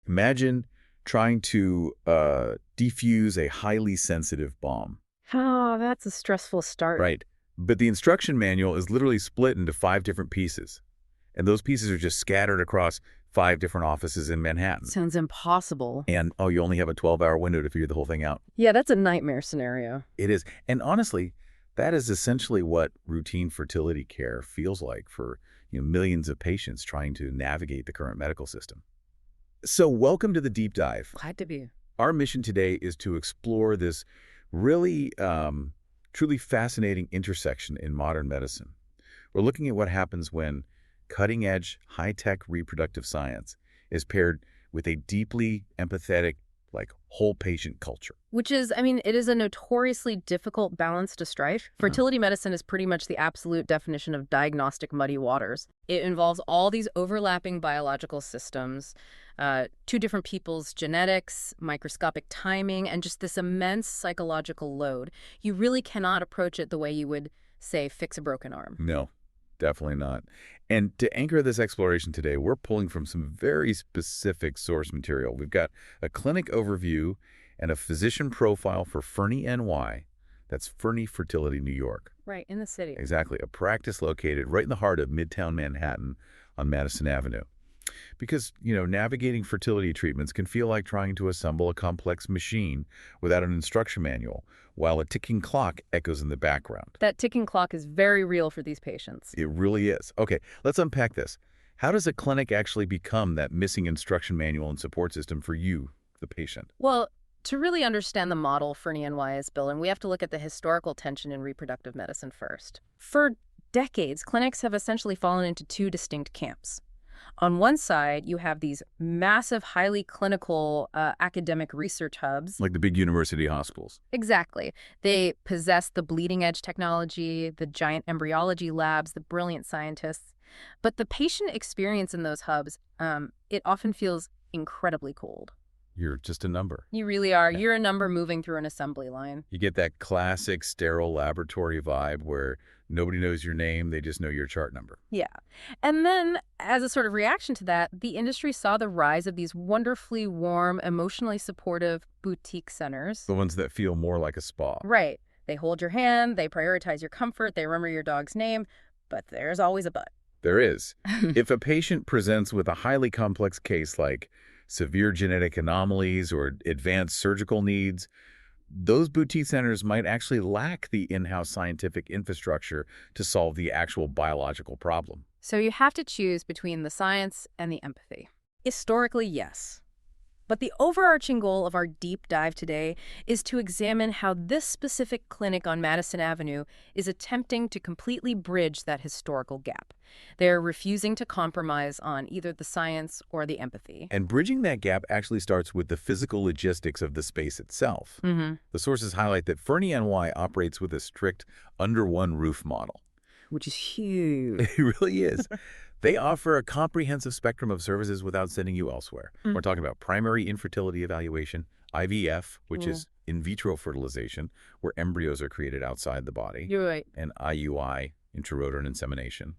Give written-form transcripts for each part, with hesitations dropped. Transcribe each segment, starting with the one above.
Imagine trying to defuse a highly sensitive bomb. Oh, that's a stressful start. Right. But the instruction manual is literally split into 5 different pieces. And those pieces are just scattered across 5 different offices in Manhattan. Sounds impossible. And, oh, you only have a 12-hour window to figure the whole thing out. Yeah, that's a nightmare scenario. It is. And honestly, that is essentially what routine fertility care feels like for millions of patients trying to navigate the current medical system. So welcome to the deep dive. Glad to be. Our mission today is to explore this really truly fascinating intersection in modern medicine. We're looking at what happens when cutting-edge, high-tech reproductive science is paired with a deeply empathetic, whole patient culture. Which is, it is a notoriously difficult balance to strike. Fertility medicine is pretty much the absolute definition of diagnostic muddy waters. It involves all these overlapping biological systems, 2 different people's genetics, microscopic timing, and just this immense psychological load. You really cannot approach it the way you would, say, fix a broken arm. No, definitely not. And to anchor this exploration today, we're pulling from some very specific source material. We've got a clinic overview and a physician profile for FernyNY. That's Ferny Fertility, New York. Right, in the city. Exactly, a practice located right in the heart of Midtown Manhattan on Madison Avenue. Because, navigating fertility treatments can feel like trying to assemble a complex machine without an instruction manual, while a ticking clock echoes in the background. That ticking clock is very real for these patients. It really is. Okay, let's unpack this. How does a clinic actually become that missing instruction manual and support system for you, the patient? Well, to really understand the model FernyNY is building, we have to look at the historical tension in reproductive medicine first. For decades, clinics have essentially fallen into 2 distinct camps. On one side, you have these massive, highly clinical academic research hubs. Like the big university hospitals. Exactly. They possess the bleeding-edge technology, the giant embryology labs, the brilliant scientists. But the patient experience in those hubs, it often feels incredibly cold. You're just a number. You really are. You're a number moving through an assembly line. You get that classic sterile laboratory vibe where nobody knows your name, they just know your chart number. Yeah. And then, as a sort of reaction to that, the industry saw the rise of these wonderfully warm, emotionally supportive boutique centers. The ones that feel more like a spa. Right. They hold your hand, they prioritize your comfort, they remember your dog's name, but there's always a but. There is. If a patient presents with a highly complex case like severe genetic anomalies or advanced surgical needs, those boutique centers might actually lack the in-house scientific infrastructure to solve the actual biological problem. So you have to choose between the science and the empathy. Historically, yes. But the overarching goal of our deep dive today is to examine how this specific clinic on Madison Avenue is attempting to completely bridge that historical gap. They're refusing to compromise on either the science or the empathy. And bridging that gap actually starts with the physical logistics of the space itself. The sources highlight that FernyNY operates with a strict under-one-roof model. Which is huge. It really is. They offer a comprehensive spectrum of services without sending you elsewhere. We're talking about primary infertility evaluation, IVF, which is in vitro fertilization, where embryos are created outside the body. You're right. And IUI, intrauterine insemination.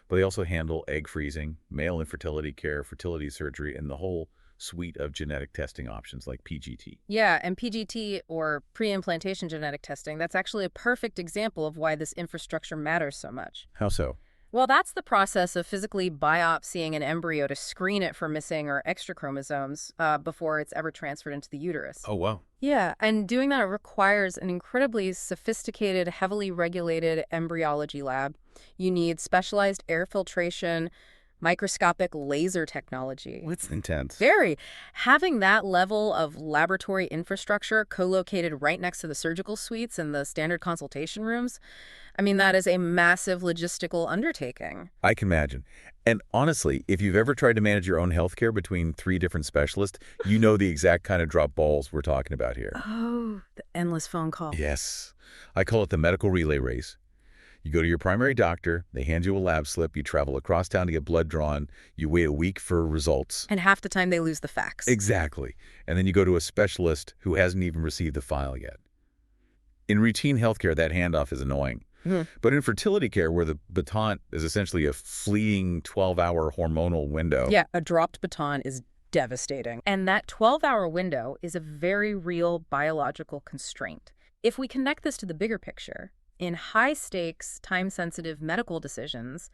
But they also handle egg freezing, male infertility care, fertility surgery, and the whole suite of genetic testing options like PGT. Yeah, and PGT, or pre-implantation genetic testing, that's actually a perfect example of why this infrastructure matters so much. How so? Well, that's the process of physically biopsying an embryo to screen it for missing or extra chromosomes before it's ever transferred into the uterus. Oh, wow. Yeah, and doing that requires an incredibly sophisticated, heavily regulated embryology lab. You need specialized air filtration, microscopic laser technology. It's intense. Very. Having that level of laboratory infrastructure co-located right next to the surgical suites and the standard consultation rooms, that is a massive logistical undertaking. I can imagine. And honestly, if you've ever tried to manage your own healthcare between 3 different specialists, you know the exact kind of drop balls we're talking about here. Oh, the endless phone call. Yes. I call it the medical relay race. You go to your primary doctor, they hand you a lab slip, you travel across town to get blood drawn, you wait a week for results. And half the time they lose the fax. Exactly. And then you go to a specialist who hasn't even received the file yet. In routine healthcare, that handoff is annoying. But in fertility care, where the baton is essentially a fleeting 12-hour hormonal window. Yeah, a dropped baton is devastating. And that 12-hour window is a very real biological constraint. If we connect this to the bigger picture, in high-stakes, time-sensitive medical decisions,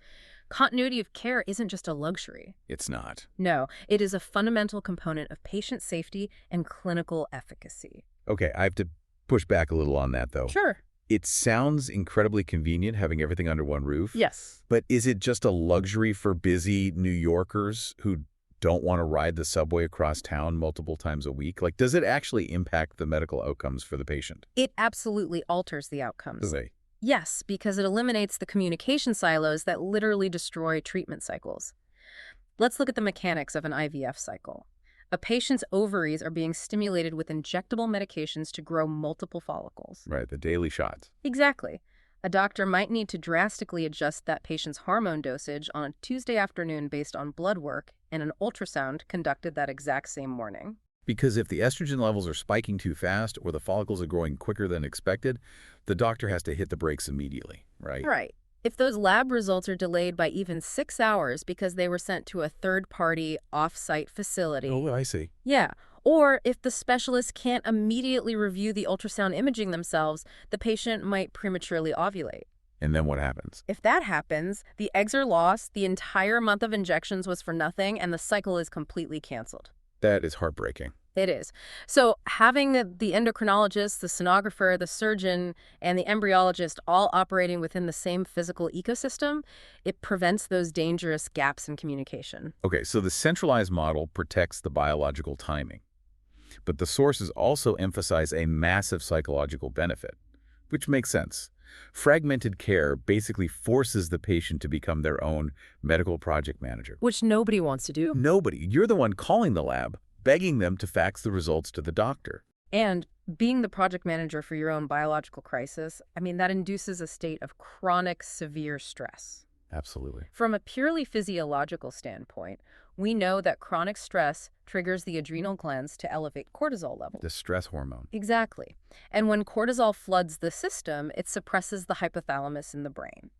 continuity of care isn't just a luxury. It's not. No, it is a fundamental component of patient safety and clinical efficacy. Okay, I have to push back a little on that, though. Sure. It sounds incredibly convenient having everything under one roof. Yes. But is it just a luxury for busy New Yorkers who don't want to ride the subway across town multiple times a week? Like, does it actually impact the medical outcomes for the patient? It absolutely alters the outcomes. Do they? Yes, because it eliminates the communication silos that literally destroy treatment cycles. Let's look at the mechanics of an IVF cycle. A patient's ovaries are being stimulated with injectable medications to grow multiple follicles. Right, the daily shots. Exactly. A doctor might need to drastically adjust that patient's hormone dosage on a Tuesday afternoon based on blood work and an ultrasound conducted that exact same morning. Because if the estrogen levels are spiking too fast or the follicles are growing quicker than expected, the doctor has to hit the brakes immediately, right? Right. If those lab results are delayed by even 6 hours because they were sent to a third-party, off-site facility. Oh, I see. Yeah. Or if the specialist can't immediately review the ultrasound imaging themselves, the patient might prematurely ovulate. And then what happens? If that happens, the eggs are lost, the entire month of injections was for nothing, and the cycle is completely canceled. That is heartbreaking. It is. So having the endocrinologist, the sonographer, the surgeon, and the embryologist all operating within the same physical ecosystem, it prevents those dangerous gaps in communication. Okay, so the centralized model protects the biological timing. But the sources also emphasize a massive psychological benefit, which makes sense. Fragmented care basically forces the patient to become their own medical project manager. Which nobody wants to do. Nobody. You're the one calling the lab, begging them to fax the results to the doctor. And being the project manager for your own biological crisis, that induces a state of chronic, severe stress. Absolutely. From a purely physiological standpoint, we know that chronic stress triggers the adrenal glands to elevate cortisol levels. The stress hormone. Exactly. And when cortisol floods the system, it suppresses the hypothalamus in the brain.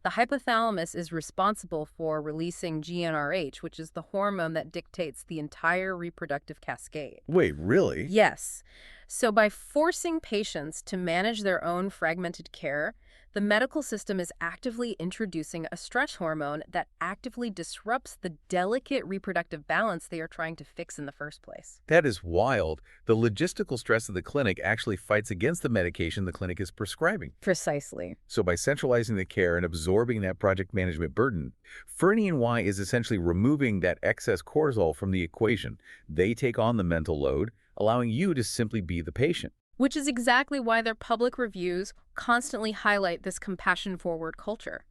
The hypothalamus is responsible for releasing GnRH, which is the hormone that dictates the entire reproductive cascade. Wait, really? Yes. So by forcing patients to manage their own fragmented care, the medical system is actively introducing a stress hormone that actively disrupts the delicate reproductive balance they are trying to fix in the first place. That is wild. The logistical stress of the clinic actually fights against the medication the clinic is prescribing. Precisely. So by centralizing the care and absorbing that project management burden, FernyNY is essentially removing that excess cortisol from the equation. They take on the mental load, allowing you to simply be the patient. Which is exactly why their public reviews constantly highlight this compassion-forward culture.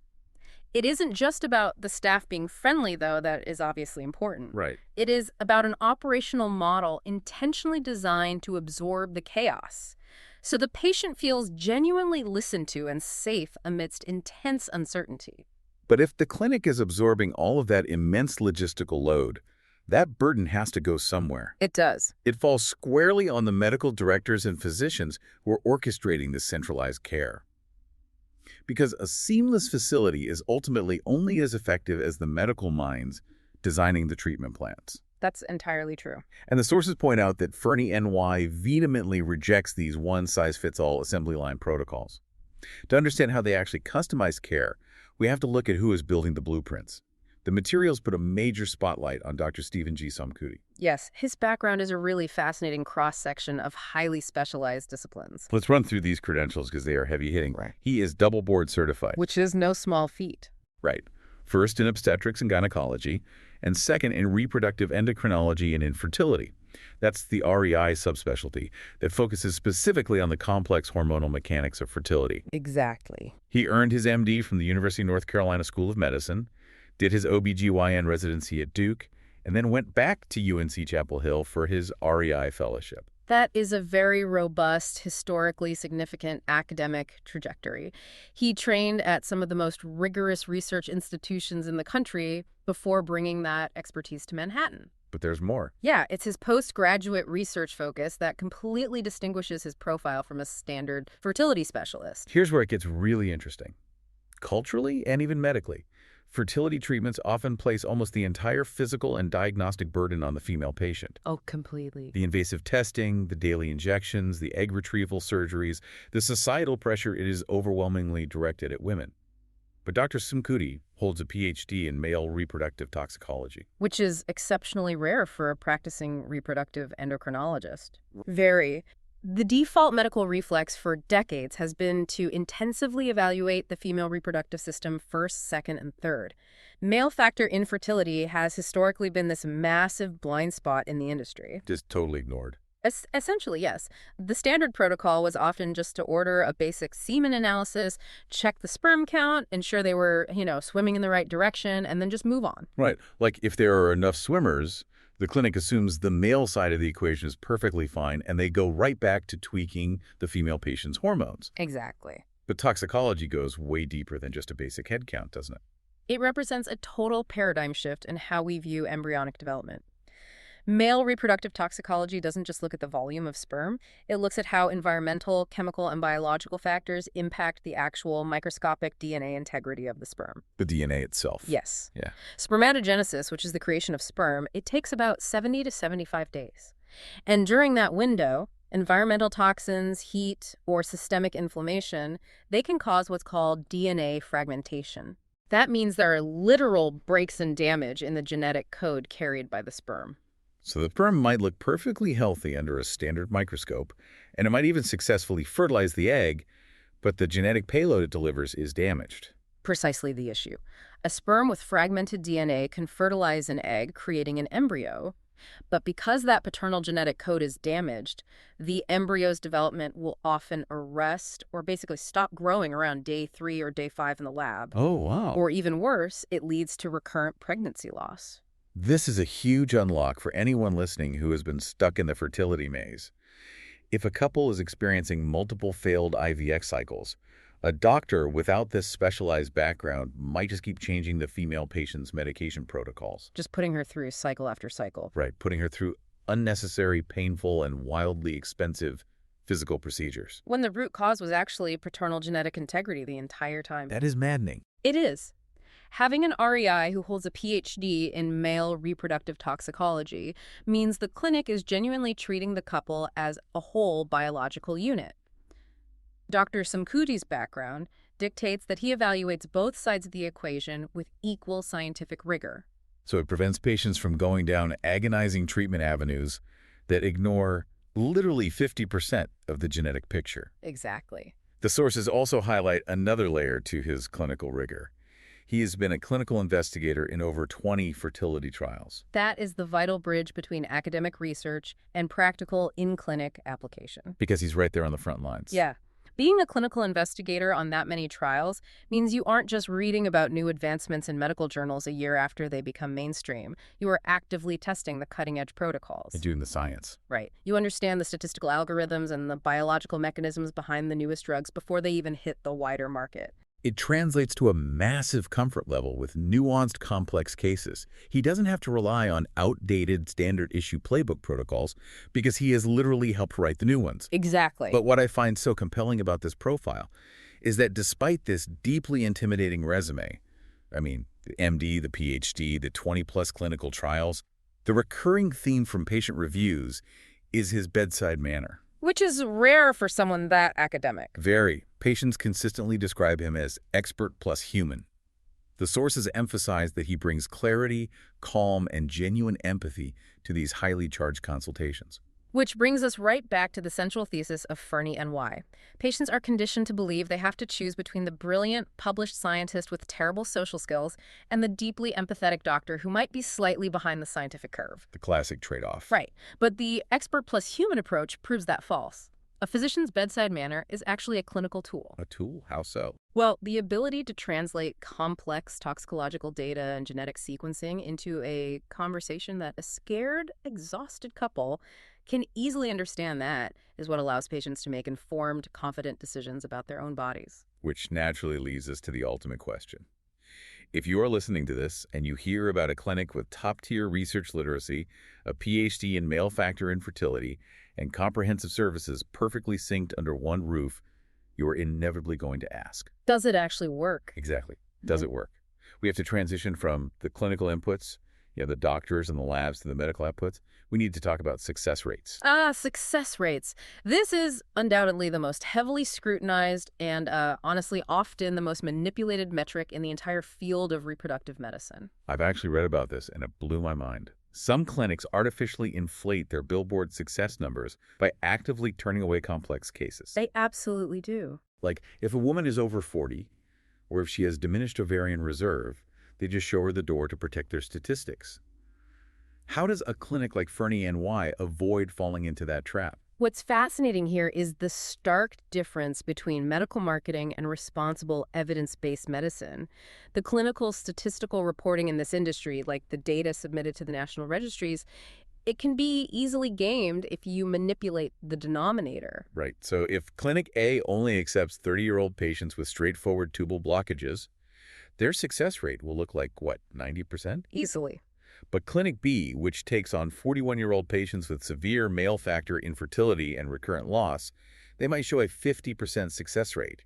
It isn't just about the staff being friendly, though, that is obviously important. Right. It is about an operational model intentionally designed to absorb the chaos, so the patient feels genuinely listened to and safe amidst intense uncertainty. But if the clinic is absorbing all of that immense logistical load, that burden has to go somewhere. It does. It falls squarely on the medical directors and physicians who are orchestrating this centralized care. Because a seamless facility is ultimately only as effective as the medical minds designing the treatment plans. That's entirely true. And the sources point out that FernyNY vehemently rejects these one-size-fits-all assembly line protocols. To understand how they actually customize care, we have to look at who is building the blueprints. The materials put a major spotlight on Dr. Stephen G. Somkudi. Yes, his background is a really fascinating cross-section of highly specialized disciplines. Let's run through these credentials because they are heavy-hitting. Right. He is double board certified. Which is no small feat. Right. First in obstetrics and gynecology, and second in reproductive endocrinology and infertility. That's the REI subspecialty that focuses specifically on the complex hormonal mechanics of fertility. Exactly. He earned his MD from the University of North Carolina School of Medicine, did his OBGYN residency at Duke, and then went back to UNC Chapel Hill for his REI fellowship. That is a very robust, historically significant academic trajectory. He trained at some of the most rigorous research institutions in the country before bringing that expertise to Manhattan. But there's more. Yeah, it's his postgraduate research focus that completely distinguishes his profile from a standard fertility specialist. Here's where it gets really interesting. Culturally and even medically, fertility treatments often place almost the entire physical and diagnostic burden on the female patient. Oh, completely. The invasive testing, the daily injections, the egg retrieval surgeries, the societal pressure it is overwhelmingly directed at women. But Dr. Sumkudi holds a PhD in male reproductive toxicology. Which is exceptionally rare for a practicing reproductive endocrinologist. Very. The default medical reflex for decades has been to intensively evaluate the female reproductive system first, second, and third. Male factor infertility has historically been this massive blind spot in the industry. Just totally ignored. Essentially, yes. The standard protocol was often just to order a basic semen analysis, check the sperm count, ensure they were, swimming in the right direction, and then just move on. Right. Like if there are enough swimmers, the clinic assumes the male side of the equation is perfectly fine, and they go right back to tweaking the female patient's hormones. Exactly. But toxicology goes way deeper than just a basic head count, doesn't it? It represents a total paradigm shift in how we view embryonic development. Male reproductive toxicology doesn't just look at the volume of sperm. It looks at how environmental, chemical, and biological factors impact the actual microscopic DNA integrity of the sperm. The DNA itself. Yes. Yeah. Spermatogenesis, which is the creation of sperm, it takes about 70 to 75 days. And during that window, environmental toxins, heat, or systemic inflammation, they can cause what's called DNA fragmentation. That means there are literal breaks and damage in the genetic code carried by the sperm. So the sperm might look perfectly healthy under a standard microscope, and it might even successfully fertilize the egg, but the genetic payload it delivers is damaged. Precisely the issue. A sperm with fragmented DNA can fertilize an egg, creating an embryo, but because that paternal genetic code is damaged, the embryo's development will often arrest or basically stop growing around day 3 or day 5 in the lab. Oh, wow. Or even worse, it leads to recurrent pregnancy loss. This is a huge unlock for anyone listening who has been stuck in the fertility maze. If a couple is experiencing multiple failed IVF cycles, a doctor without this specialized background might just keep changing the female patient's medication protocols. Just putting her through cycle after cycle. Right, putting her through unnecessary, painful, and wildly expensive physical procedures. When the root cause was actually paternal genetic integrity the entire time. That is maddening. It is. Having an REI who holds a PhD in male reproductive toxicology means the clinic is genuinely treating the couple as a whole biological unit. Dr. Sumkudi's background dictates that he evaluates both sides of the equation with equal scientific rigor. So it prevents patients from going down agonizing treatment avenues that ignore literally 50% of the genetic picture. Exactly. The sources also highlight another layer to his clinical rigor. He has been a clinical investigator in over 20 fertility trials. That is the vital bridge between academic research and practical in-clinic application. Because he's right there on the front lines. Yeah. Being a clinical investigator on that many trials means you aren't just reading about new advancements in medical journals a year after they become mainstream. You are actively testing the cutting-edge protocols. And doing the science. Right. You understand the statistical algorithms and the biological mechanisms behind the newest drugs before they even hit the wider market. It translates to a massive comfort level with nuanced, complex cases. He doesn't have to rely on outdated standard issue playbook protocols because he has literally helped write the new ones. Exactly. But what I find so compelling about this profile is that despite this deeply intimidating resume, the MD, the PhD, the 20-plus clinical trials, the recurring theme from patient reviews is his bedside manner. Which is rare for someone that academic. Very. Patients consistently describe him as expert plus human. The sources emphasize that he brings clarity, calm, and genuine empathy to these highly charged consultations. Which brings us right back to the central thesis of FernyNY. Patients are conditioned to believe they have to choose between the brilliant, published scientist with terrible social skills and the deeply empathetic doctor who might be slightly behind the scientific curve. The classic trade-off. Right. But the expert plus human approach proves that false. A physician's bedside manner is actually a clinical tool. A tool? How so? Well, the ability to translate complex toxicological data and genetic sequencing into a conversation that a scared, exhausted couple can easily understand that is what allows patients to make informed, confident decisions about their own bodies. Which naturally leads us to the ultimate question. If you are listening to this and you hear about a clinic with top-tier research literacy, a PhD in male factor infertility, and comprehensive services perfectly synced under one roof, you are inevitably going to ask. Does it actually work? Exactly. Does it work? We have to transition from the clinical inputs, the doctors and the labs, to the medical outputs. We need to talk about success rates. Success rates. This is undoubtedly the most heavily scrutinized and, honestly, often the most manipulated metric in the entire field of reproductive medicine. I've actually read about this, and it blew my mind. Some clinics artificially inflate their billboard success numbers by actively turning away complex cases. They absolutely do. Like, if a woman is over 40, or if she has diminished ovarian reserve, they just show her the door to protect their statistics. How does a clinic like FernyNY avoid falling into that trap? What's fascinating here is the stark difference between medical marketing and responsible evidence-based medicine. The clinical statistical reporting in this industry, like the data submitted to the national registries, it can be easily gamed if you manipulate the denominator. Right. So if Clinic A only accepts 30-year-old patients with straightforward tubal blockages, their success rate will look like, what, 90%? Easily. But Clinic B, which takes on 41-year-old patients with severe male factor infertility and recurrent loss, they might show a 50% success rate,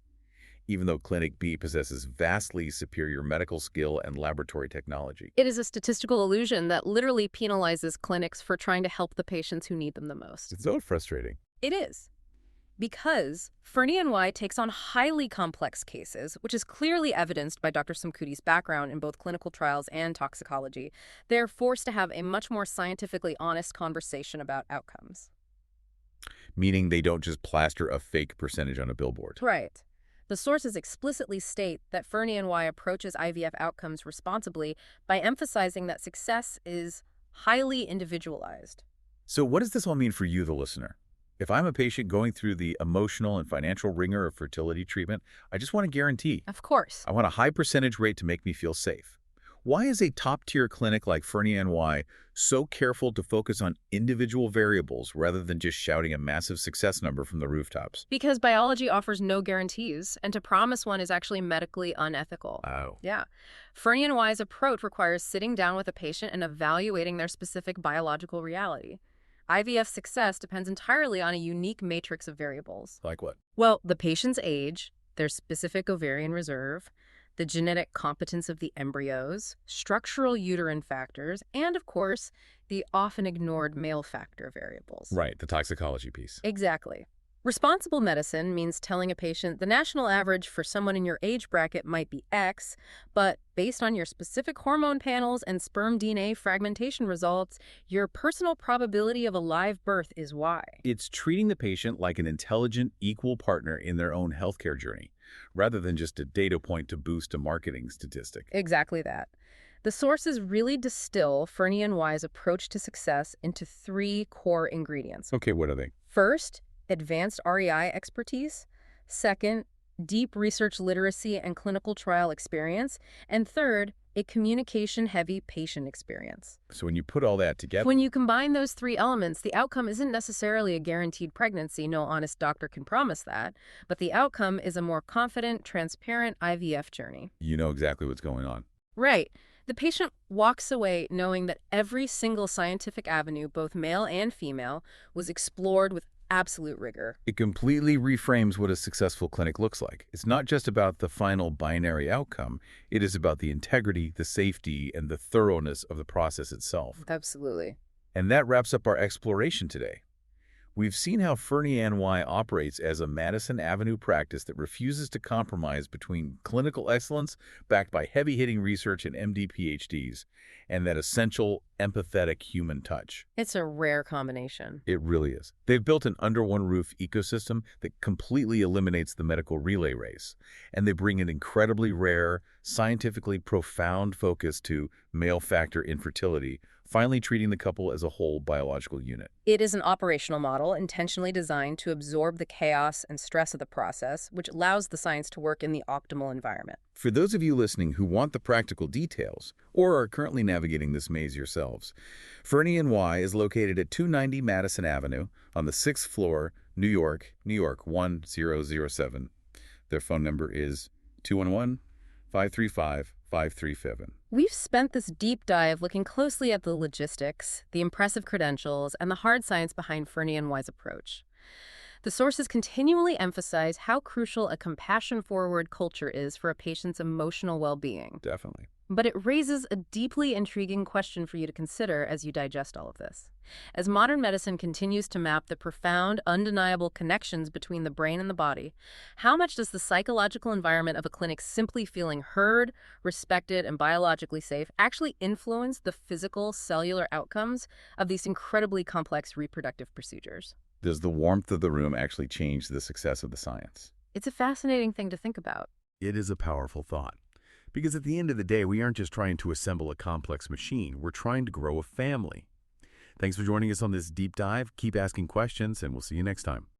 even though Clinic B possesses vastly superior medical skill and laboratory technology. It is a statistical illusion that literally penalizes clinics for trying to help the patients who need them the most. It's so frustrating. It is. Because FernyNY takes on highly complex cases, which is clearly evidenced by Dr. Samkuti's background in both clinical trials and toxicology, they're forced to have a much more scientifically honest conversation about outcomes. Meaning they don't just plaster a fake percentage on a billboard. Right. The sources explicitly state that FernyNY approaches IVF outcomes responsibly by emphasizing that success is highly individualized. So what does this all mean for you, the listener? If I'm a patient going through the emotional and financial wringer of fertility treatment, I just want a guarantee. Of course. I want a high percentage rate to make me feel safe. Why is a top-tier clinic like FernyNY so careful to focus on individual variables rather than just shouting a massive success number from the rooftops? Because biology offers no guarantees, and to promise one is actually medically unethical. Oh. Yeah. FernyNY's approach requires sitting down with a patient and evaluating their specific biological reality. IVF success depends entirely on a unique matrix of variables. Like what? Well, the patient's age, their specific ovarian reserve, the genetic competence of the embryos, structural uterine factors, and, of course, the often ignored male factor variables. Right, the toxicology piece. Exactly. Responsible medicine means telling a patient the national average for someone in your age bracket might be X, but based on your specific hormone panels and sperm DNA fragmentation results, your personal probability of a live birth is Y. It's treating the patient like an intelligent, equal partner in their own healthcare journey, rather than just a data point to boost a marketing statistic. Exactly that. The sources really distill FernyNY's approach to success into 3 core ingredients. Okay, what are they? First, advanced REI expertise. Second, deep research literacy and clinical trial experience. And third, a communication-heavy patient experience. So when you put all that together... When you combine those 3 elements, the outcome isn't necessarily a guaranteed pregnancy. No honest doctor can promise that. But the outcome is a more confident, transparent IVF journey. You know exactly what's going on. Right. The patient walks away knowing that every single scientific avenue, both male and female, was explored with absolute rigor. It completely reframes what a successful clinic looks like. It's not just about the final binary outcome. It is about the integrity, the safety, and the thoroughness of the process itself. Absolutely. And that wraps up our exploration today. We've seen how FernyNY operates as a Madison Avenue practice that refuses to compromise between clinical excellence backed by heavy-hitting research and MD PhDs and that essential, empathetic human touch. It's a rare combination. It really is. They've built an under-one-roof ecosystem that completely eliminates the medical relay race, and they bring an incredibly rare, scientifically profound focus to male factor infertility, finally treating the couple as a whole biological unit. It is an operational model intentionally designed to absorb the chaos and stress of the process, which allows the science to work in the optimal environment. For those of you listening who want the practical details or are currently navigating this maze yourselves, FernyNY is located at 290 Madison Avenue on the 6th floor, New York, 1007. Their phone number is 211-535-5357. We've spent this deep dive looking closely at the logistics, the impressive credentials, and the hard science behind FernyNY's approach. The sources continually emphasize how crucial a compassion-forward culture is for a patient's emotional well-being. Definitely. But it raises a deeply intriguing question for you to consider as you digest all of this. As modern medicine continues to map the profound, undeniable connections between the brain and the body, how much does the psychological environment of a clinic simply feeling heard, respected, and biologically safe actually influence the physical, cellular outcomes of these incredibly complex reproductive procedures? Does the warmth of the room actually change the success of the science? It's a fascinating thing to think about. It is a powerful thought. Because at the end of the day, we aren't just trying to assemble a complex machine, we're trying to grow a family. Thanks for joining us on this deep dive. Keep asking questions, and we'll see you next time.